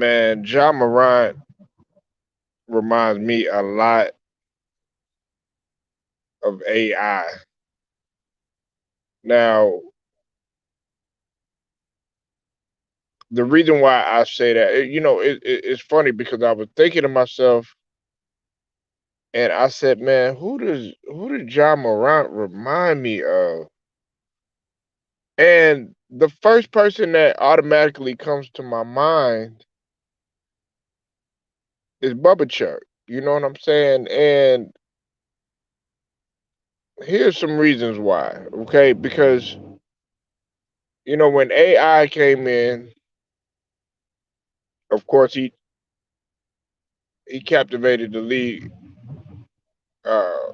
Man, John Morant reminds me a lot of AI. Now, the reason why I say that, it's funny because I was thinking to myself, and I said, man, who did John Morant remind me of? And the first person that automatically comes to my mind is Bubba Chuck. You know what I'm saying? And here's some reasons why. Okay, because when AI came in, of course he captivated the league uh,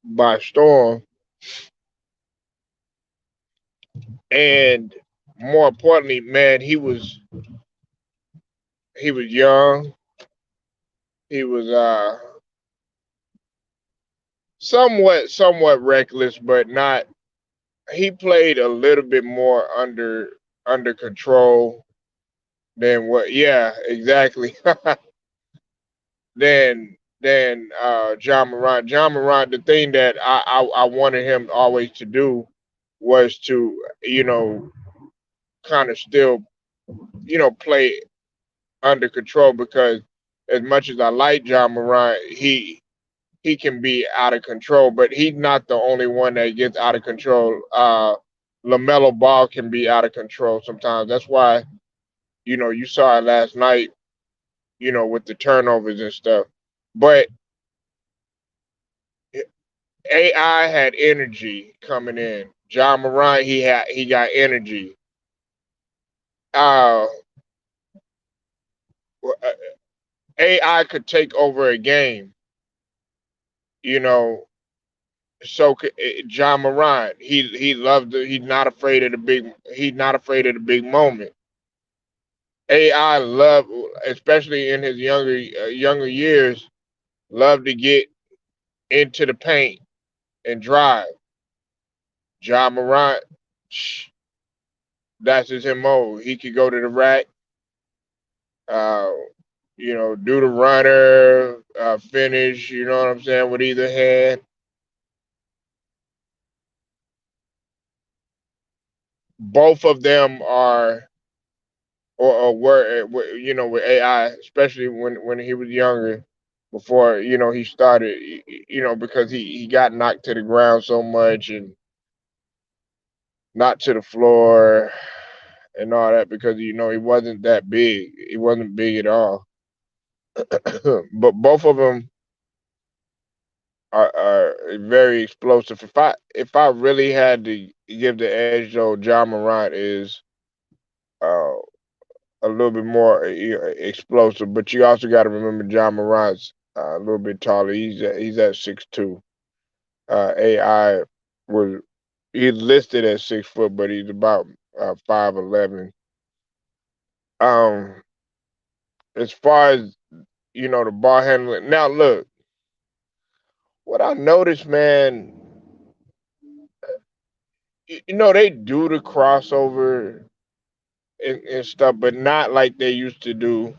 by storm, and more importantly, man, he was young. He was somewhat reckless, but not. He played a little bit more under control than what. Yeah, exactly. than John Morant. John Morant. The thing that I wanted him always to do was to kind of still play under control, because as much as I like John Morant, he can be out of control, but he's not the only one that gets out of control. LaMelo Ball can be out of control sometimes. That's why you saw it last night. With the turnovers and stuff. But AI had energy coming in. John Morant, he got energy. Uh, AI could take over a game. You know, so John Morant, he loved it. He's not afraid of the big moment. AI love, especially in his younger years, love to get into the paint and drive. John Morant, that's his MO. He could go to the rack, uh, do the runner, finish. You know what I'm saying, with either hand. Both of them are or were with AI, especially when he was younger, before he started, because he got knocked to the ground so much and not to the floor and all that, because he wasn't that big. He wasn't big at all. But both of them are very explosive. If I really had to give the edge, though, John Morant is uh, a little bit more explosive. But you also got to remember John Morant's a little bit taller. He's at 6'2". AI was he's listed at 6 foot, but he's about 5'11". Um, as far as the ball handling. Now look, what I noticed, man, they do the crossover and stuff, but not like they used to do.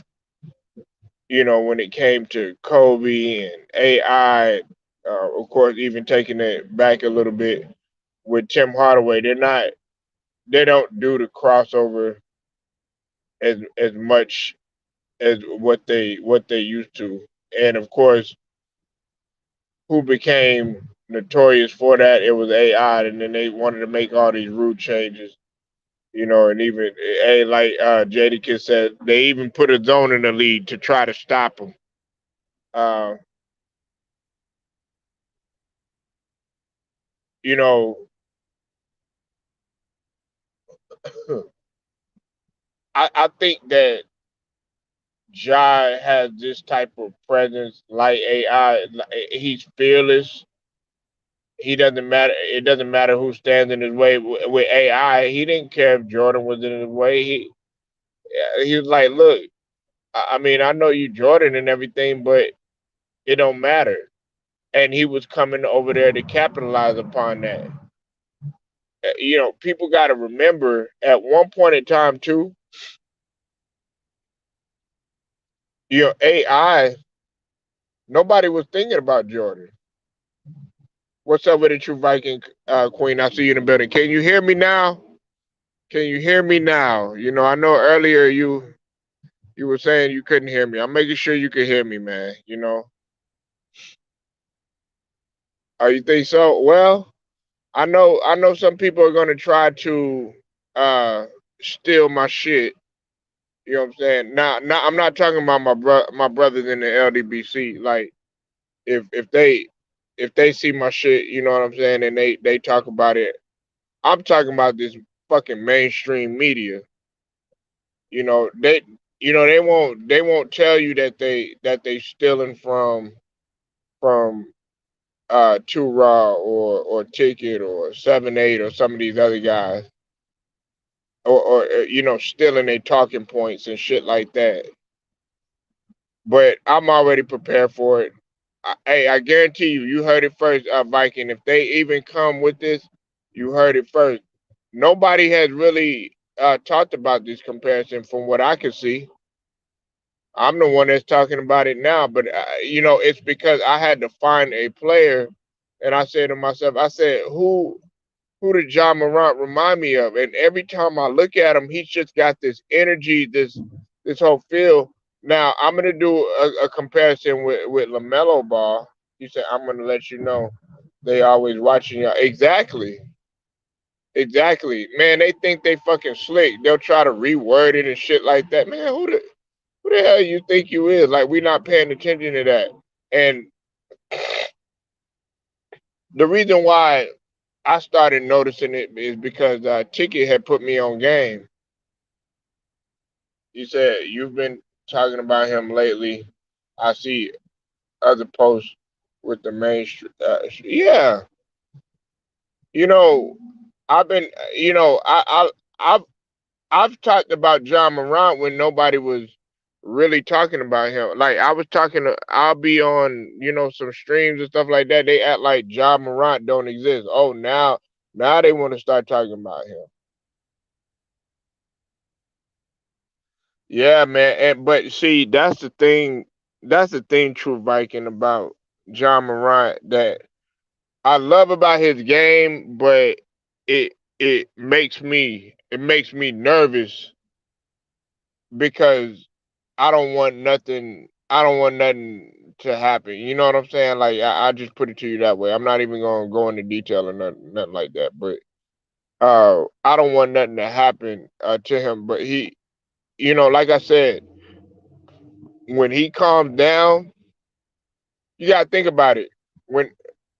When it came to Kobe and AI, of course, even taking it back a little bit with Tim Hardaway, they don't do the crossover as much as what they used to. And of course, who became notorious for that? It was AI, and then they wanted to make all these rule changes. And even like Jadakiss said, they even put a zone in the league to try to stop them. Uh, you know, I think that Jai has this type of presence like AI. He's fearless. He doesn't matter. It doesn't matter who stands in his way with AI. He didn't care if Jordan was in his way. He was like, look, I mean, I know you Jordan and everything, but it don't matter. And he was coming over there to capitalize upon that. People got to remember at one point in time too. AI, nobody was thinking about Jordan. What's up with the True Viking Queen? I see you in the building. Can you hear me now? Can you hear me now? I know earlier you were saying you couldn't hear me. I'm making sure you can hear me, man. Oh, you think so? Well, I know some people are gonna try to uh steal my shit. You know what I'm saying? Now I'm not talking about my brothers in the LDBC. Like if they see my shit, you know what I'm saying, and they talk about it. I'm talking about this fucking mainstream media. You know they they won't tell you that they stealing from Two Raw or Ticket or 7-8 or some of these other guys, or stealing their talking points and shit like that. But I'm already prepared for it. Hey, I guarantee you heard it first, Viking. If they even come with this, you heard it first. Nobody has really talked about this comparison from what I can see. I'm the one that's talking about it now, but it's because I had to find a player, and I said to myself, I said, who did John Morant remind me of? And every time I look at him, he's just got this energy, this whole feel. Now I'm gonna do a comparison with Lamelo Ball. He said, I'm gonna let you know they always watching you. Exactly. Exactly. Man, they think they fucking slick. They'll try to reword it and shit like that. Man, who the hell you think you is? Like we not paying attention to that. And the reason why I started noticing it is because Ticket had put me on game. He said, you've been talking about him lately. I see other posts with the mainstream. Yeah, you know, I've been, I've, I've talked about John Morant when nobody was really talking about him. Like I was I'll be on, some streams and stuff like that. They act like John Morant don't exist. Oh, now they want to start talking about him. Yeah, man. But see, that's the thing. That's the thing, True Viking, about John Morant that I love about his game, but it makes me nervous because I don't want nothing to happen. You know what I'm saying? Like I just put it to you that way. I'm not even gonna go into detail or nothing like that. But I don't want nothing to happen to him. But like I said, when he calms down, you gotta think about it. When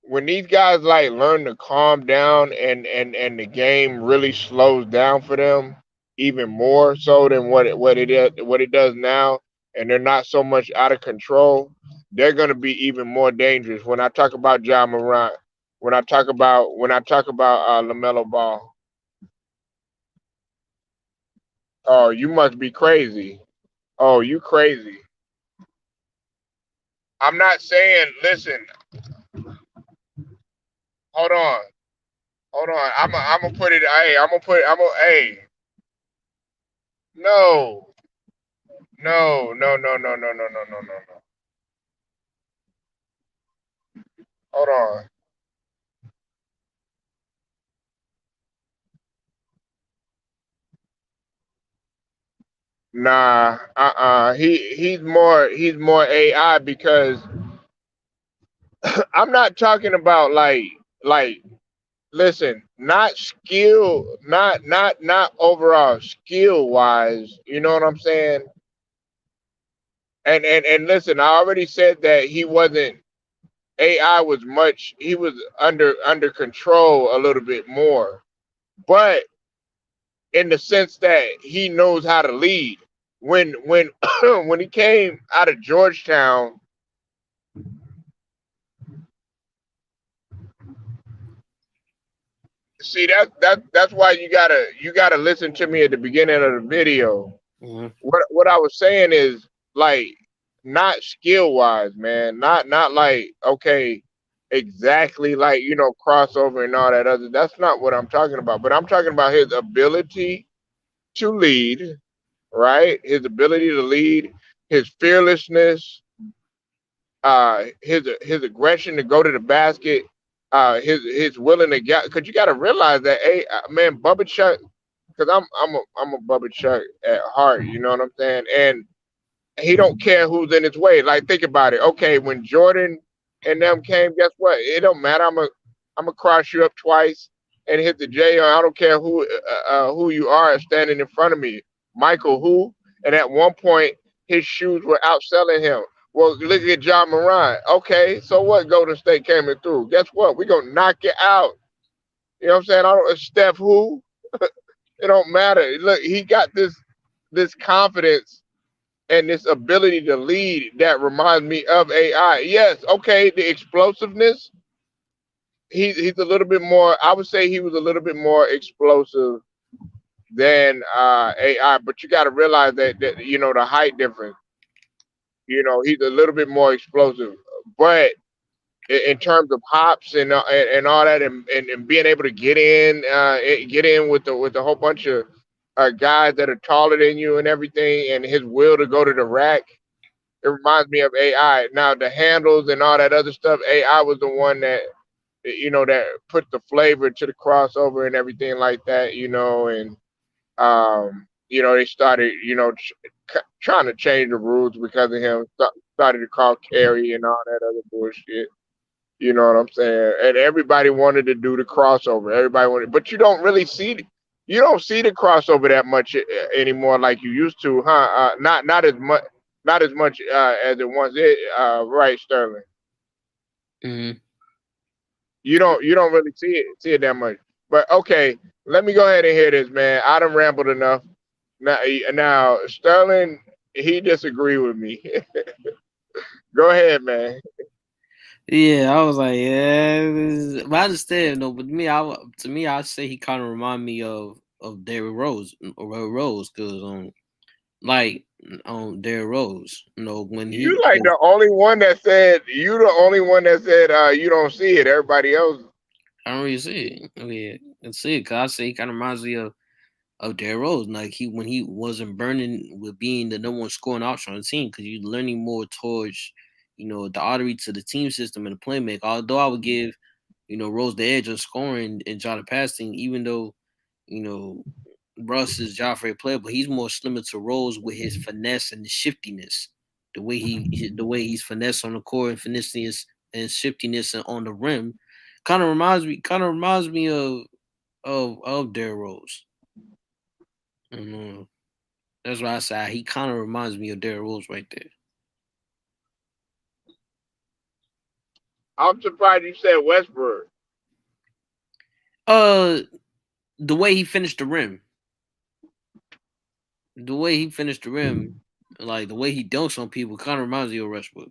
when these guys like learn to calm down and the game really slows down for them even more so than what it does now, and they're not so much out of control, they're gonna be even more dangerous. When I talk about John Morant, when I talk about Lamelo Ball, oh, you must be crazy. Oh, you crazy. I'm not saying. Listen, hold on. Hold on. I'm gonna put it. Hey, I'm gonna put. I'm gonna. Hey, no, no, no, no, no, no, no, no, no, no, no. Hold on. Nah. He's more AI because I'm not talking about like. Listen, not skill, not overall skill wise. You know what I'm saying? And listen, I already said that he wasn't. AI was much. He was under control a little bit more, but in the sense that he knows how to lead. When when he came out of Georgetown, see that's why you gotta listen to me at the beginning of the video. Mhm. What I was saying is like not skill wise, man. Not like okay, exactly like crossover and all that other. That's not what I'm talking about. But I'm talking about his ability to lead, right? His ability to lead, his fearlessness, his aggression to go to the basket, his willing to get. Because you got to realize that, hey, man, Bubba Chuck. Because I'm a Bubba Chuck at heart. You know what I'm saying? And he don't care who's in his way. Like, think about it. Okay, when Jordan and them came, guess what? It don't matter. I'm gonna cross you up twice and hit the J. I don't care who you are standing in front of me. Michael who? And at one point, his shoes were outselling him. Well, look at John Morant. Okay, so what? Golden State came in through. Guess what? We gonna knock it out. You know what I'm saying? I don't. Steph who? It don't matter. Look, he got this confidence and this ability to lead that reminds me of AI. Yes, okay, the explosiveness. He's a little bit more. I would say he was a little bit more explosive than AI, but you got to realize that the height difference. He's a little bit more explosive, but in terms of hops and all that, and being able to get in with a whole bunch of guys that are taller than you and everything, and his will to go to the rack. It reminds me of AI. Now the handles and all that other stuff, AI was the one that put the flavor to the crossover and everything like that. And they started trying to change the rules because of him. Started to call carry and all that other bullshit. You know what I'm saying? And everybody wanted to do the crossover. Everybody wanted, but you don't see the crossover that much anymore like you used to, huh? Not as much as it once did. Right, Sterling. Mm-hmm. You don't really see it that much. But okay, let me go ahead and hear this, man. I done rambled enough. Now Sterling, he disagreed with me. Go ahead, man. Yeah, I was like, yeah, but I understand though. But to me, I'd say he kind of remind me of Derrick Rose or Rose, because like Derrick Rose, when You he, like the only one that said you don't see it. Everybody else. I don't really see it. I mean, it's it. Cause I say he kind of reminds me of Derrick Rose, like when he wasn't burning with being the number one scoring option on the team, because you're learning more towards the artery to the team system and the playmaker. Although I would give Rose the edge on scoring and John passing, even though you know Russ is Joffrey player, but he's more similar to Rose with his finesse and the shiftiness. The way he's finesse on the court and finesse and shiftiness on the rim, kind of reminds me of Derrick Rose. Mm, that's why I say he kind of reminds me of Derrick Rose right there. I'm surprised you said Westbrook. Uh, the way he finished the rim, the way he finished the rim, like the way he dunks on people, kind of reminds me of Westbrook.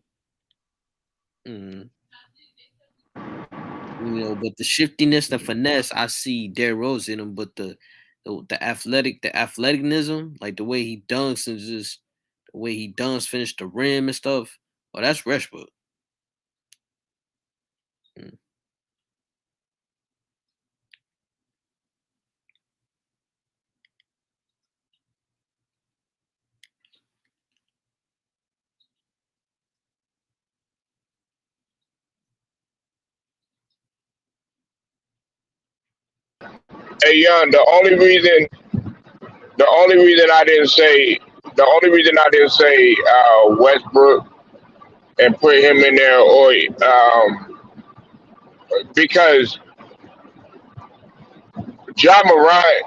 Mm. But the shiftiness, the finesse, I see Derrick Rose in him. But the athleticnism, like the way he dunks and just the way he dunks, finish the rim and stuff. Oh, that's Westbrook. Mm. Hey, Young. The only reason I didn't say Westbrook and put him in there, or because John Morant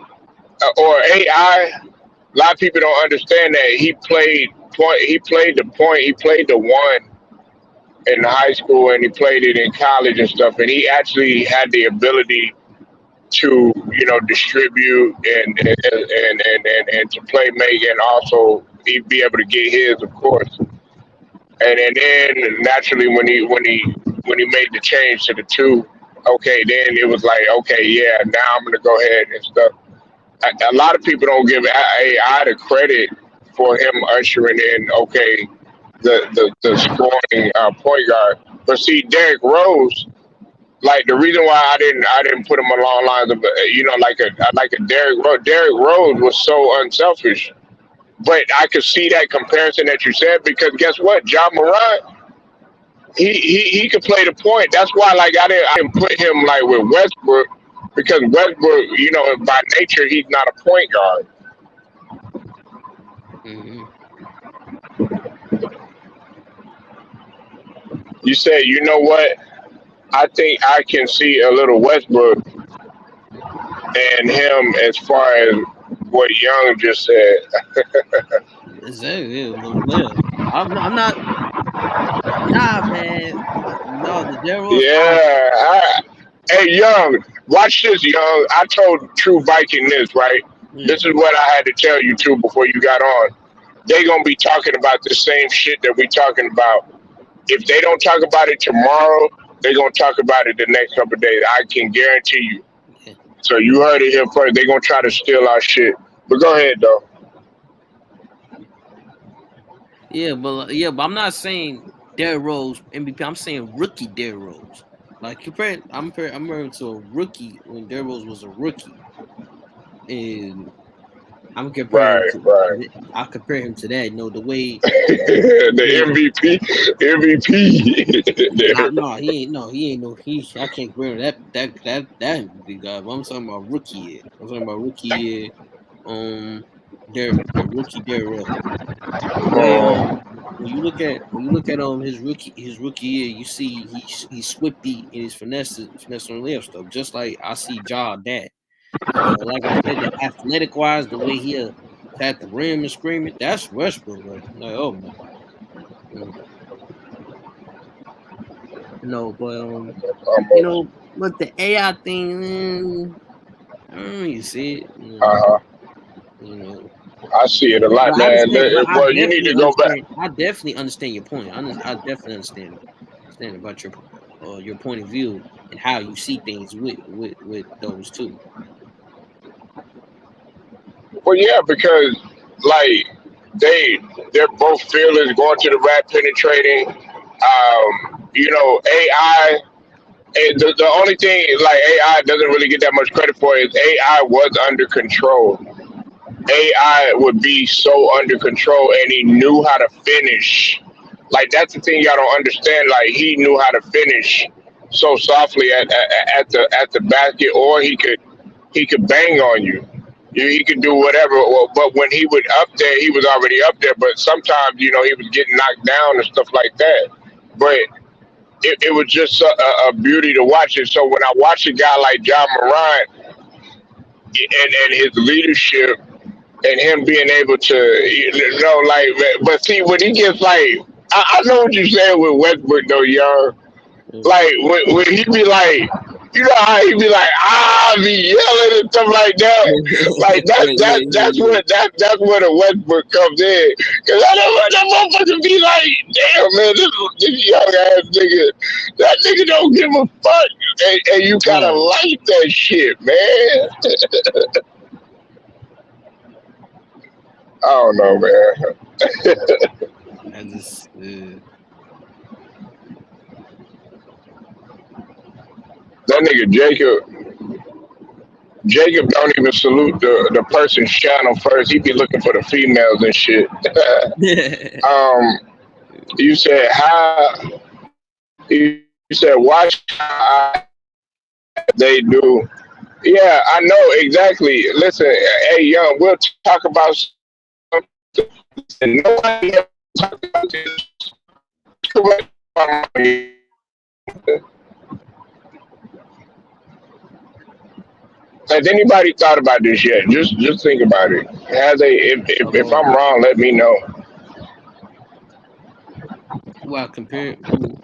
or AI, a lot of people don't understand that he played point. He played the point. He played the one in high school, and he played it in college and stuff. And he actually had the ability to distribute and to play make, and also he'd be able to get his, of course. And then naturally when he made the change to the two, okay, then it was like, okay, yeah, now I'm gonna go ahead and stuff. A lot of people don't give AI the credit for him ushering in, okay, the scoring point guard. But see, Derrick Rose, like the reason why I didn't put him along lines of like a Derrick Rose. Derrick Rose was so unselfish. But I could see that comparison that you said because guess what, John Morant, he could play the point. That's why like I didn't put him like with Westbrook because Westbrook, by nature he's not a point guard. Hmm. You said, you know what? I think I can see a little Westbrook and him as far as what Young just said. Exactly. Yeah, well, I'm not. Nah, man. No, the Deros. Yeah. Hey, Young, watch this, Young. I told True Viking this, right? Yeah, This is what I had to tell you, too, before you got on. They going to be talking about the same shit that we talking about. If they don't talk about it tomorrow, they going to talk about it the next couple of days. I can guarantee you. yeah, So you heard it here first. They going to try to steal our shit. But go ahead, though. yeah, but I'm not saying Derrick Rose MVP. I'm saying rookie Derrick Rose. Like I'm referring to a rookie when Derrick Rose was a rookie, and I'm comparing him Right, right. I compare him to that. The way The way MVP, MVP. no, he ain't. No, he ain't. No, he. I can't compare him to that MVP guy. But I'm talking about rookie year. I'm talking about rookie year. The rookie Derrick Rose. The way when you look at his rookie year, you see he's swifty in his finesse on layup stuff, just like I see Ja that. But like I said, the athletic wise, the way he at the rim and screaming, that's Westbrook. Like oh man, mm, but but the AI thing, I don't really see it. Uh-huh. You know, I see it a lot, but I man. understand. But I Well, you need definitely to go back. understand. I definitely understand your point. I definitely understand about your point of view and how you see things with those two. Well, yeah, because like they they're both fearless, going to the rat, penetrating. AI. The only thing like AI doesn't really get that much credit for is AI was under control. AI would be so under control, and he knew how to finish. Like that's the thing y'all don't understand. Like he knew how to finish so softly at the basket, or he could bang on you. He could do whatever. But when he would up there, he was already up there. But sometimes he was getting knocked down and stuff like that. But it was just a beauty to watch it. So when I watch a guy like John Morant and his leadership and him being able to, like, but see, when he gets like, I know what you're saying with Westbrook though, young. Mm. Like when he be like, how he be like, be yelling and stuff like that. Like Yeah, yeah, that's yeah, that's where the Westbrook comes in. Cause I know that motherfucker be like, damn man, this young ass nigga, that nigga don't give a fuck, and you yeah. gotta Right. like that shit, man. I don't know, man. I just That nigga Jacob don't even salute the person's channel first. He be looking for the females and shit. um, you said how you said watch how they do. Yeah, I know exactly. Listen, hey young, we'll talk about something. Nobody ever talk about this. Correct. Has anybody thought about this yet? Just think about it. Has they? If um, I'm wrong, let me know. well, compare who?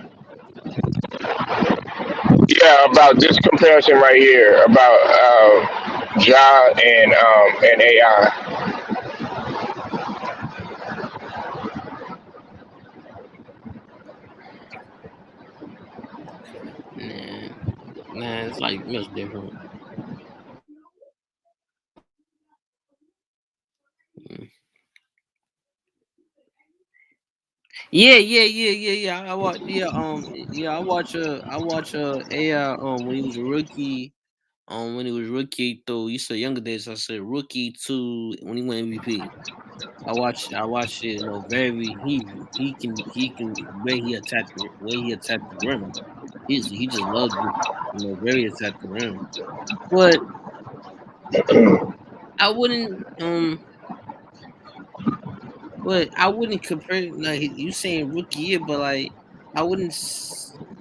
Yeah, about this comparison right here about Ja and AI. Nah, nah, it's like much different. Mm. Yeah. I watch. Yeah, I watch. I watch. AI. When he was a rookie. when he was rookie though, you said younger days. I said rookie to when he went MVP. I watched it. Very he can way he attacked the rim. He just loves it. Very attack the rim. But I wouldn't but I wouldn't compare like you saying rookie year, but like I wouldn't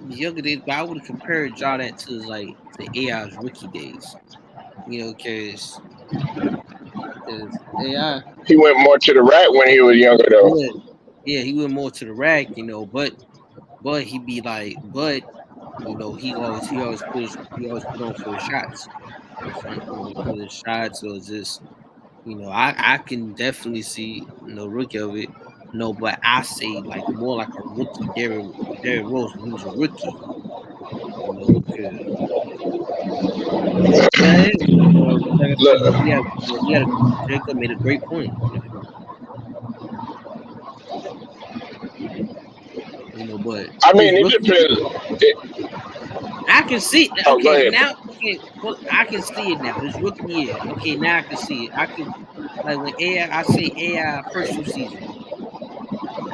younger days, but I would compare draw that to like to AI's rookie days. Because AI, He went more to the rack when he was younger, though. yeah, yeah, he went more to the rack, but he be like, but he always put on for his shots. For his shots or just I can definitely see rookie of it. No, but I say like more like a rookie Derrick Rose when he was a rookie. Because yeah, yeah. Like I said, but Look, he had Jacob made a great point. But I his mean, it rookie, depends. I can see. Oh, go Okay, ahead. now, okay, well, I can see it now. His rookie year. Okay, now I can see it. I can like when AI. I say AI first 2 seasons.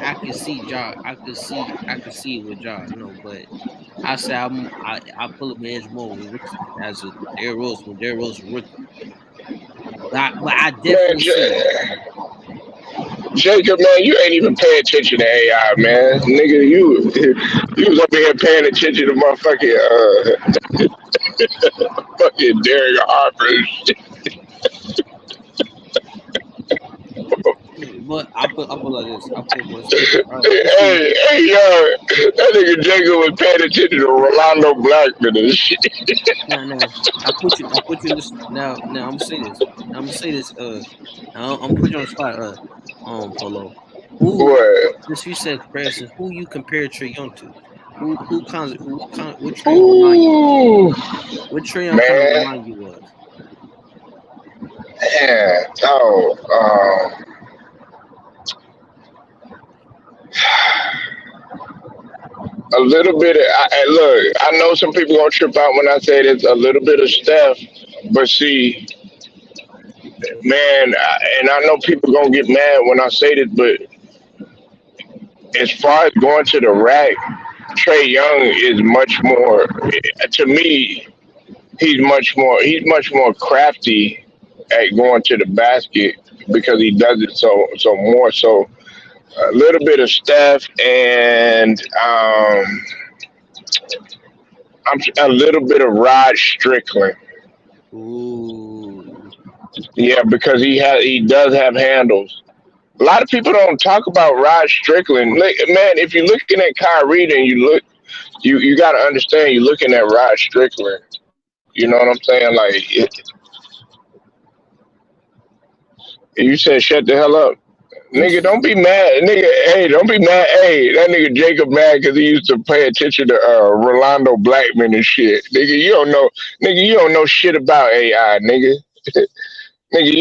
I can see Ja. I can see it with Ja. But I say I pull up my edge more with rookie as a Derrick Rose when Derrick Rose was rookie. But I Man, definitely see it. Jacob, man, you ain't even paying attention to AI, man. Nigga, you was up here paying attention to fucking Derek Harper. But I put like this. I put this. All right, let's see. Hey, yo, that nigga Jacob was paying attention to Rolando Blackman and shit. Now, I put you in this. Now, I'm gonna say this. I'm gonna say this. I'm gonna put you on the spot. Polo. Who, What? since you said comparison, who you compare Trey Young to? What Trey Young remind you of? Ooh, What Trey Young kind of man, remind you of? man. Oh, a little bit. Look, I know some people gonna trip out when I say this. A little bit of Steph, but see, man, and I know people gonna get mad when I say this, but as far as going to the rack, Trey Young is much more. To me, he's much more crafty at going to the basket because he does it so more. So a little bit of Steph and a little bit of Rod Strickland. Ooh, Yeah, because he does have handles. A lot of people don't talk about Rod Strickland. Man, if you're looking at Kyrie, then you got to understand you're looking at Rod Strickland. You know what I'm saying? You said shut the hell up. Nigga, don't be mad. Nigga, hey, don't be mad. Hey, that nigga Jacob mad because he used to pay attention to Rolando Blackman and shit. Nigga, you don't know shit about AI, nigga. Nigga,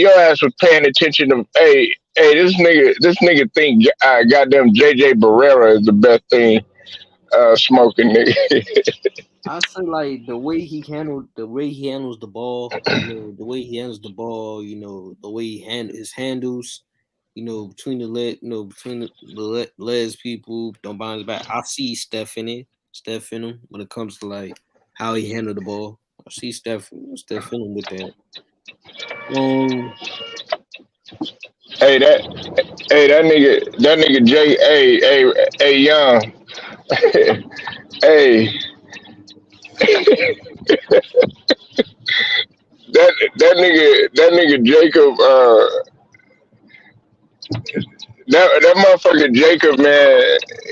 your ass was paying attention to. Hey, this nigga think goddamn JJ Barrera is the best thing smoking, nigga. I say like the way he handles the ball. The way he handles the ball. The way his handles. Between the leg, between the legs, people don't bind his back. I see Steph in him when it comes to like how he handled the ball. I see Steph in him with that. Um, Hey, that nigga J, hey, young, hey, that nigga Jacob, that motherfucker Jacob, man,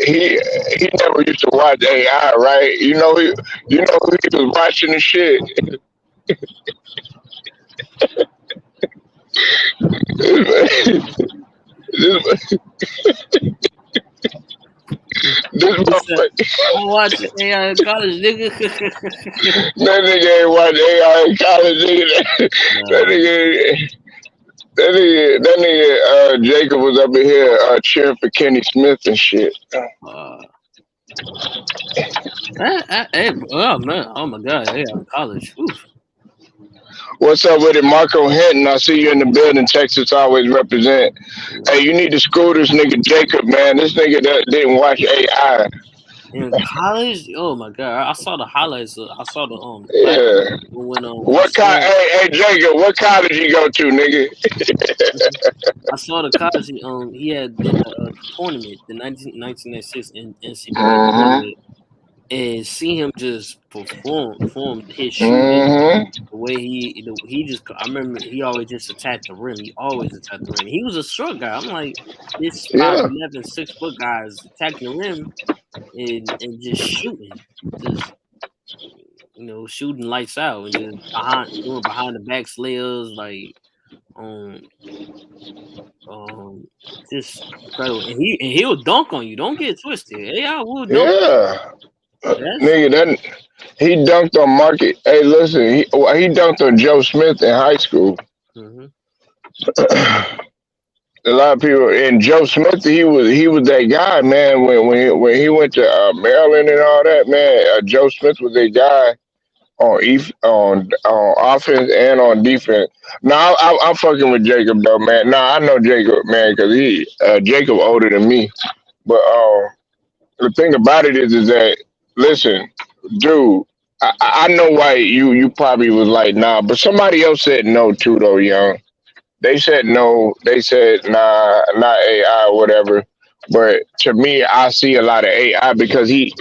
he never used to watch AI, right? You know he was watching the shit. this, this he said, motherfucker, "I'm watching AI in college, nigga." that nigga ain't watch AI in college, nigga. That Nah, nigga. That nigga, Jacob was up in here cheering for Kenny Smith and shit. uh, Oh man, oh my god, yeah, college. Oof. What's up with it, Marco Hinton? I see you in the building. Texas always represent. Hey, you need to school this nigga Jacob, man. This nigga that didn't watch AI. In college, oh my god, I saw the highlights. I saw the class Yeah. when I What saw college? Hey, Jacob, what college you go to, nigga? I saw the college. He had did the tournament, the 1996 NCAA Mm-hmm. tournament, and see him just perform his shooting, Mm-hmm. the way he just. I remember he always just attacked the rim. He always attacked the rim. He was a short guy. I'm like, this Yeah. 5'11", 6 foot guy is attacking the rim and just shooting, just shooting lights out and just doing behind the back slayers um um just incredible. And he'll dunk on you. Don't get twisted. AI will dunk. Yeah. That's Nigga, that he dunked on Market. Hey, listen, he dunked on Joe Smith in high school. hmm A lot of people and Joe Smith, he was that guy, man. When he went to Maryland and all that, man, Joe Smith was a guy on offense and on defense. Now I'm fucking with Jacob though, man. Now I know Jacob, man, because Jacob older than me. But the thing about it is that listen, dude. I know why you probably was like nah, but somebody else said no too though, young. They said no. They said nah, not AI or whatever. But to me, I see a lot of AI because he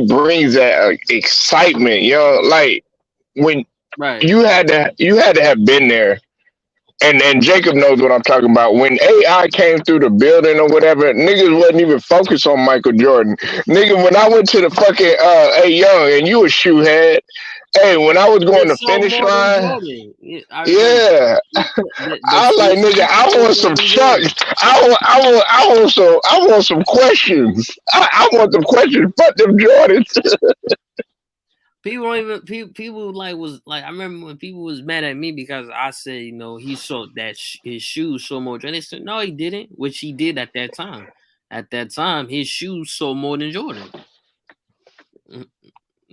brings that excitement, yo. Like when right. you had to have been there. And Jacob knows what I'm talking about. When AI came through the building or whatever, niggas wasn't even focused on Michael Jordan. Nigga, when I went to the fucking hey young and you a shoe head, hey, when I was They going to saw finish more than line, Jordan. Yeah, I remember. yeah, The I was like, shoes nigga, people I saw want more some than chucks. Jordan. I want some questions. I want some questions. Fuck them Jordans. People don't even people like was like I remember when people was mad at me because I said he saw that his shoes so more. Jordan. They said no he didn't, which he did at that time. At that time, his shoes sold more than Jordan. Mm,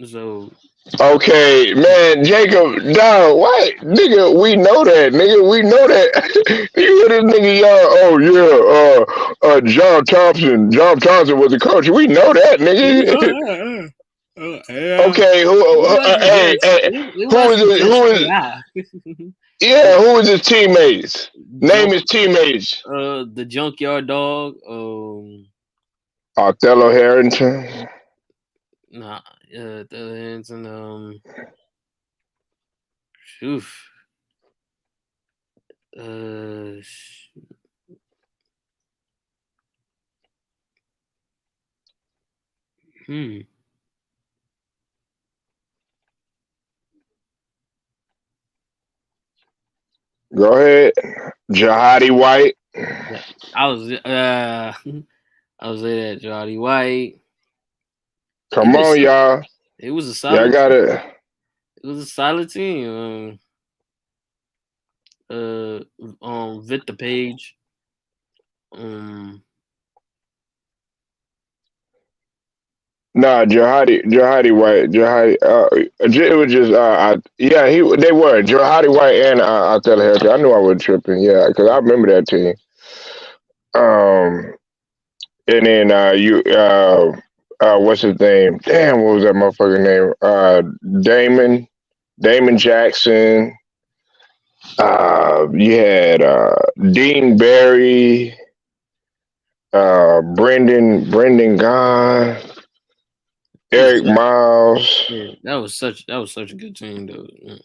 So Okay, man, Jacob, dog, why, nigga? We know that, nigga. We know that. You hear this nigga y'all? Oh yeah, John Thompson. John Thompson was the coach. We know that, nigga. yeah, Okay, it wasn't hey, just hey, it who is wasn't it? just Who is? AI. Yeah, who is his teammates? Name Junk his teammates. the junkyard dog. Othello Harrington. Nah, and oof, uh, hmm. Go ahead, Jahadi White. Yeah, I was I was say that Jody White. He Come on, was y'all. it was a Y'all solid got team. it. It was a solid team. Victor Page. Um, Nah, Jahadi White, Jahadi. It was just, yeah, they were Jahadi White and Othello Harrington. I knew I was tripping, yeah, because I remember that team. Um, and then what's his name? Damn, what was that motherfucker name? Damon Jackson. You had Dean Barry, Brendan Gaughan, it was Eric Miles. yeah, that was such a good team though. Yeah.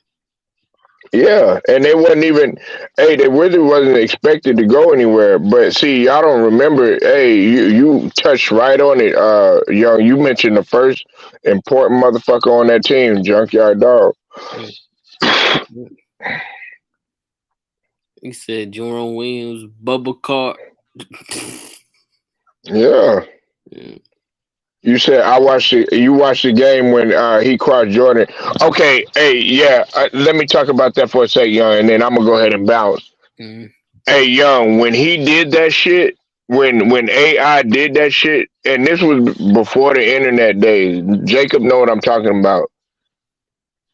Yeah, and they wasn't even. Hey, they really wasn't expected to go anywhere. But see, y'all don't remember. Hey, you touched right on it, young. You mentioned the first important motherfucker on that team, Junkyard Dog. Yeah. Yeah. He said Jerome Williams, Bubba Cart. Yeah, Yeah. you said I watched it. You watched the game when he crossed Jordan. Okay, hey, yeah. Let me talk about that for a sec, young, and then I'm gonna go ahead and bounce. Mhm. Hey, young, when he did that shit. when AI did that shit, and this was before the internet days. Jacob know what I'm talking about.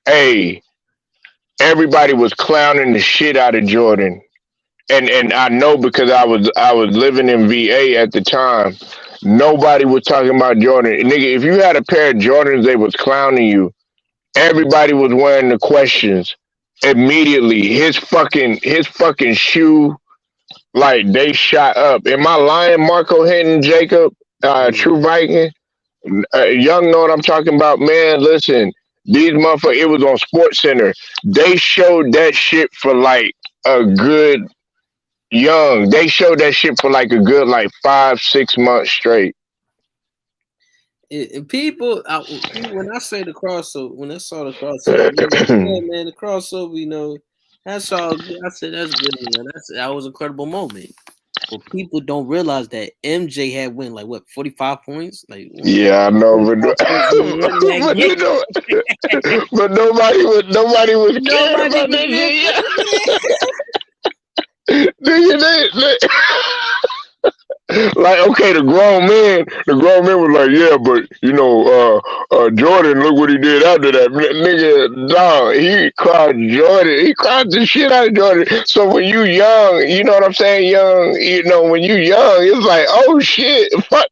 Hey, everybody was clowning the shit out of Jordan, and I know because I was living in VA at the time. Nobody was talking about Jordan. Nigga, if you had a pair of Jordans, they was clowning you. Everybody was wearing the questions immediately. His fucking shoe, like they shot up. Am I lying, Marco Hinton, Jacob, Yeah. True Viking? Young know what I'm talking about, man. Listen, these motherfuckers. It was on Sports Center. They showed that shit for like a good young. They showed that shit for like a good like 5 6 months straight. People, when I say the crossover, when I saw the crossover, you know, yeah, man, the crossover, you know, that's all good. I said that's good, man. That was an incredible moment. But people don't realize that MJ had win like what 45 points, like Yeah, I know, 45 points in one that but you game. know, but nobody was caring Nobody about was that there for shit. the Yeah. Nigga, like okay, the grown men was like, yeah, but you know, Jordan, look what he did after that, nigga. Dog, he cried Jordan, he cried the shit out of Jordan. So when you young, you know what I'm saying, young, you know, when you young, it's like, oh shit, fuck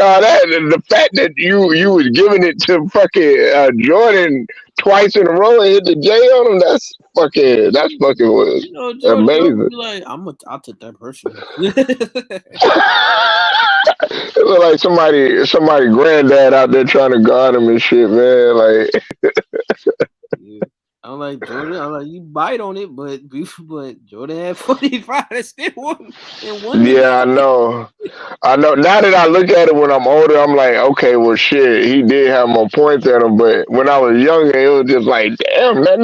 all that. And the fact that you was giving it to fucking Jordan twice in a row and hit the J on him, that's fucking was You know, Jordan amazing. be like, I took that personal. It look like somebody granddad out there trying to guard him and shit, man. Like, Yeah. I'm like Jordan. I'm like you bite on it, but Jordan had 45 and still won and won the yeah, I game. know. I know. Now that I look at it when I'm older, I'm like, okay, well, shit, he did have more points at him. But when I was younger, it was just like, damn, that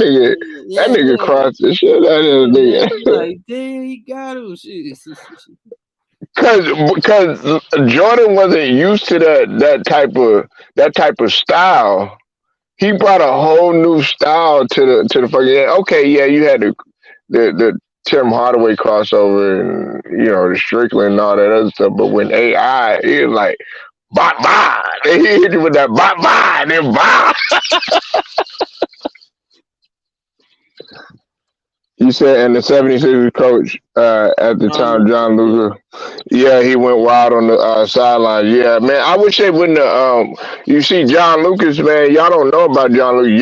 Yeah, nigga man. crossed the shit out of Yeah, man. the You like, damn, he got him. Shit. because Jordan wasn't used to that type of style. He brought a whole new style to the fucking. Yeah, okay, yeah, you had the Tim Hardaway crossover and the Strickland and all that other stuff. But when AI, it was like bye bye. They hit you with that bye bye and then bye. You said, and the 76ers coach at the John time, Lucas, John yeah. Luger, yeah, he went wild on the sideline. Yeah, man, I wish they wouldn't have. You see, John Lucas, man, y'all don't know about John Lucas.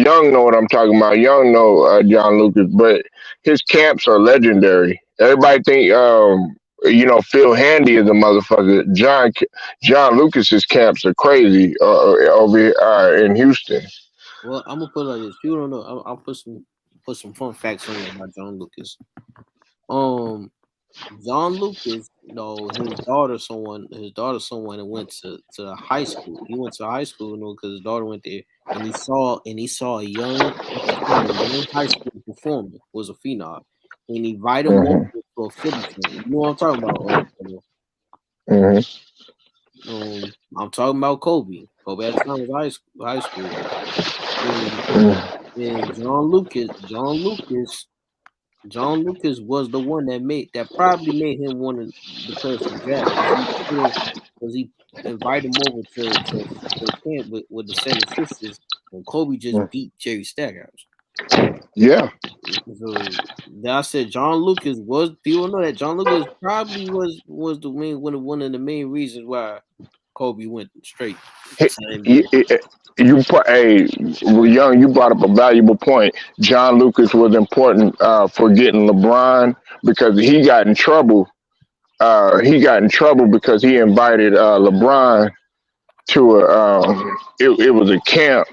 Young know what I'm talking about. Young know John Lucas, but his camps are legendary. Everybody think, Phil Handy is a motherfucker. John Lucas's camps are crazy over here in Houston. Well, I'm gonna put it like this. People don't know. I'll put some fun facts on you about John Lucas. Um, John Lucas, his daughter, someone and went to high school. He went to high school, because his daughter went there, and he saw a young high school performer was a phenom, and he invited him over Hmm. for a footy training. You know what I'm talking about? Hmm. I'm talking about Kobe. Kobe at the time was high school, and and John Lucas was the one that probably made him one of the players to draft because he invited him over to camp with the 76ers when Kobe just beat Jerry Stackhouse. Yeah. So I said John Lucas was people know that John Lucas probably was the main one of the main reasons why Kobe went straight to the you, NBA. hey, young, you brought up a valuable point. John Lucas was important for getting LeBron because he got in trouble because he invited LeBron to it was a camp,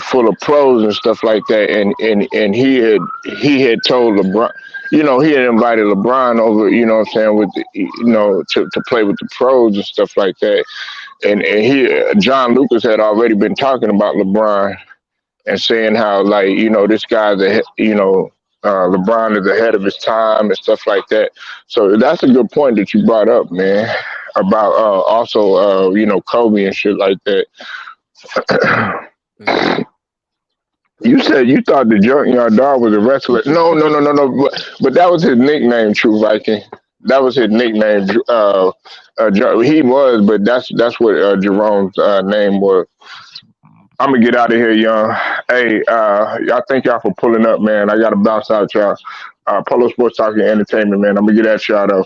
full of pros and stuff like that, and he had told LeBron. He had invited LeBron over, what I'm saying, with to play with the pros and stuff like that. And John Lucas had already been talking about LeBron and saying how, like, this guy's LeBron is ahead of his time and stuff like that. So that's a good point that you brought up, man, about also Kobe and shit like that. Mhm. You said you thought the Junkyard Dog was a wrestler. No, no, no, no, no. But that was his nickname, True Viking. That was his nickname. He was, but that's what Jerome's name was. I'm gonna get out of here, young. Hey, I thank y'all for pulling up, man. I gotta bounce out, y'all. Polo Sports Talking Entertainment, man. I'm gonna get at y'all though.